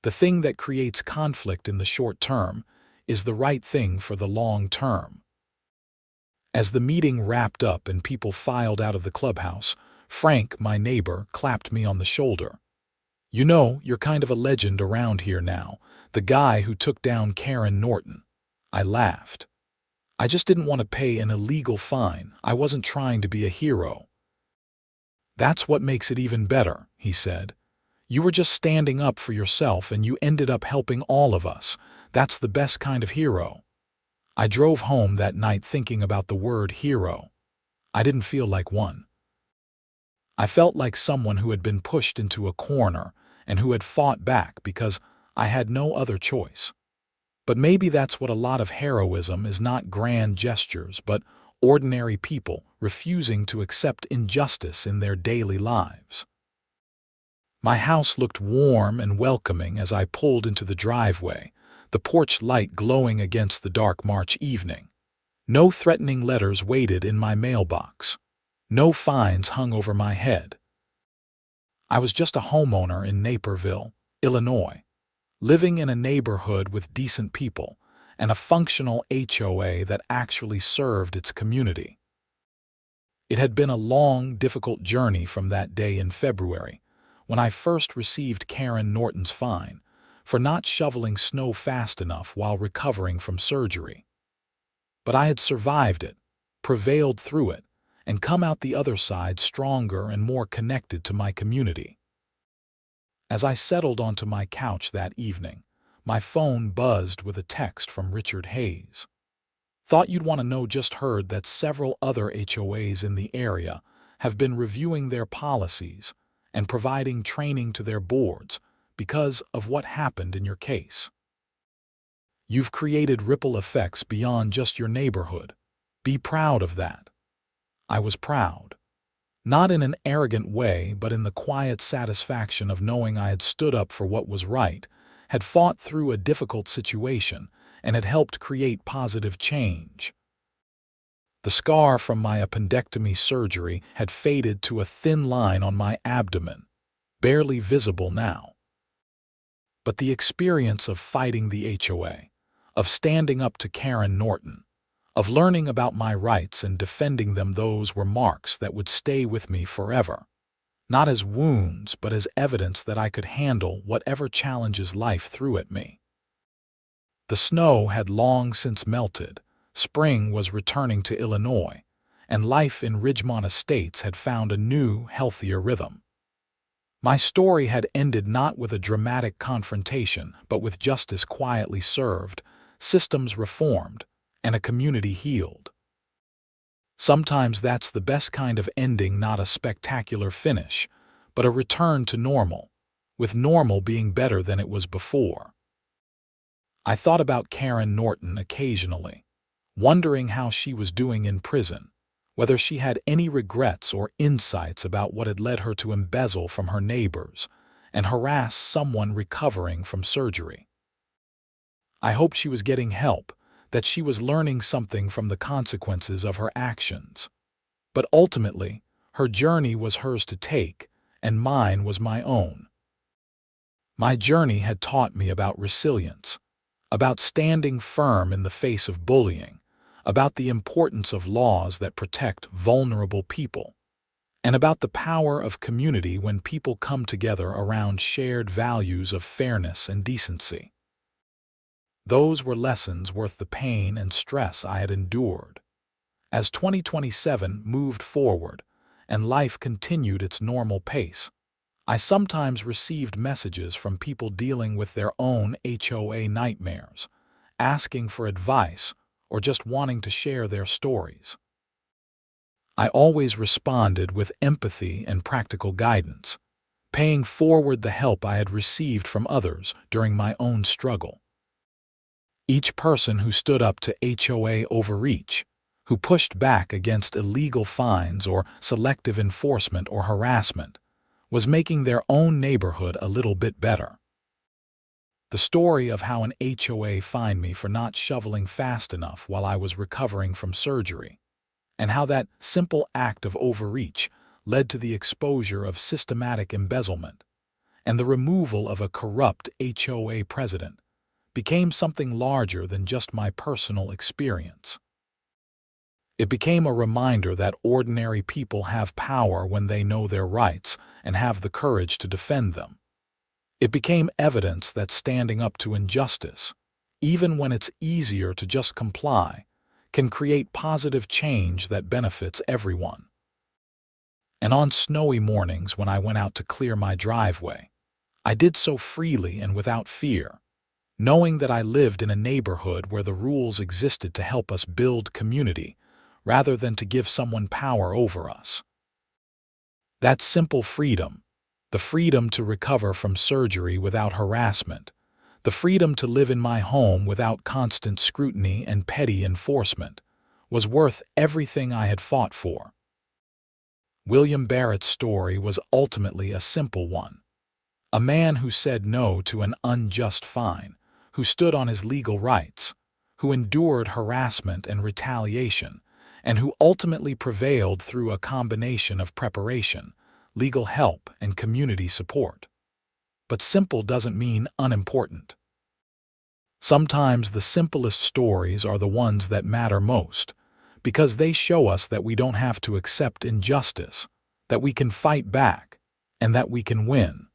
The thing that creates conflict in the short term is the right thing for the long term. As the meeting wrapped up and people filed out of the clubhouse, Frank, my neighbor, clapped me on the shoulder. "You know, you're kind of a legend around here now, the guy who took down Karen Norton." I laughed. "I just didn't want to pay an illegal fine. I wasn't trying to be a hero." "That's what makes it even better," he said. "You were just standing up for yourself and you ended up helping all of us. That's the best kind of hero. I drove home that night thinking about the word hero. I didn't feel like one. I felt like someone who had been pushed into a corner and who had fought back because I had no other choice. But maybe that's what a lot of heroism is, not grand gestures, but ordinary people refusing to accept injustice in their daily lives. My house looked warm and welcoming as I pulled into the driveway, the porch light glowing against the dark March evening. No threatening letters waited in my mailbox. No fines hung over my head. I was just a homeowner in Naperville, Illinois, living in a neighborhood with decent people and a functional HOA that actually served its community. It had been a long, difficult journey from that day in February, when I first received Karen Norton's fine for not shoveling snow fast enough while recovering from surgery. But I had survived it, prevailed through it, and come out the other side stronger and more connected to my community. As I settled onto my couch that evening, my phone buzzed with a text from Richard Hayes. Thought you'd want to know, just heard that several other HOAs in the area have been reviewing their policies and providing training to their boards because of what happened in your case. You've created ripple effects beyond just your neighborhood. Be proud of that. I was proud. Not in an arrogant way, but in the quiet satisfaction of knowing I had stood up for what was right, had fought through a difficult situation, and had helped create positive change. The scar from my appendectomy surgery had faded to a thin line on my abdomen, barely visible now. But the experience of fighting the HOA, of standing up to Karen Norton, of learning about my rights and defending them, those were marks that would stay with me forever. Not as wounds, but as evidence that I could handle whatever challenges life threw at me. The snow had long since melted, spring was returning to Illinois, and life in Ridgemont Estates had found a new, healthier rhythm. My story had ended not with a dramatic confrontation, but with justice quietly served, systems reformed, and a community healed. Sometimes that's the best kind of ending, not a spectacular finish, but a return to normal, with normal being better than it was before. I thought about Karen Norton occasionally, wondering how she was doing in prison, whether she had any regrets or insights about what had led her to embezzle from her neighbors and harass someone recovering from surgery. I hoped she was getting help, that she was learning something from the consequences of her actions. But ultimately, her journey was hers to take, and mine was my own. My journey had taught me about resilience, about standing firm in the face of bullying, about the importance of laws that protect vulnerable people, and about the power of community when people come together around shared values of fairness and decency. Those were lessons worth the pain and stress I had endured. As 2027 moved forward and life continued its normal pace, I sometimes received messages from people dealing with their own HOA nightmares, asking for advice or just wanting to share their stories. I always responded with empathy and practical guidance, paying forward the help I had received from others during my own struggle. Each person who stood up to HOA overreach, who pushed back against illegal fines or selective enforcement or harassment, was making their own neighborhood a little bit better. The story of how an HOA fined me for not shoveling fast enough while I was recovering from surgery, and how that simple act of overreach led to the exposure of systematic embezzlement and the removal of a corrupt HOA president, became something larger than just my personal experience. It became a reminder that ordinary people have power when they know their rights and have the courage to defend them. It became evidence that standing up to injustice, even when it's easier to just comply, can create positive change that benefits everyone. And on snowy mornings when I went out to clear my driveway, I did so freely and without fear, knowing that I lived in a neighborhood where the rules existed to help us build community rather than to give someone power over us. That simple freedom, the freedom to recover from surgery without harassment, the freedom to live in my home without constant scrutiny and petty enforcement, was worth everything I had fought for. William Barrett's story was ultimately a simple one. A man who said no to an unjust fine, who stood on his legal rights, who endured harassment and retaliation, and who ultimately prevailed through a combination of preparation, legal help, and community support. But simple doesn't mean unimportant. Sometimes the simplest stories are the ones that matter most, because they show us that we don't have to accept injustice, that we can fight back, and that we can win.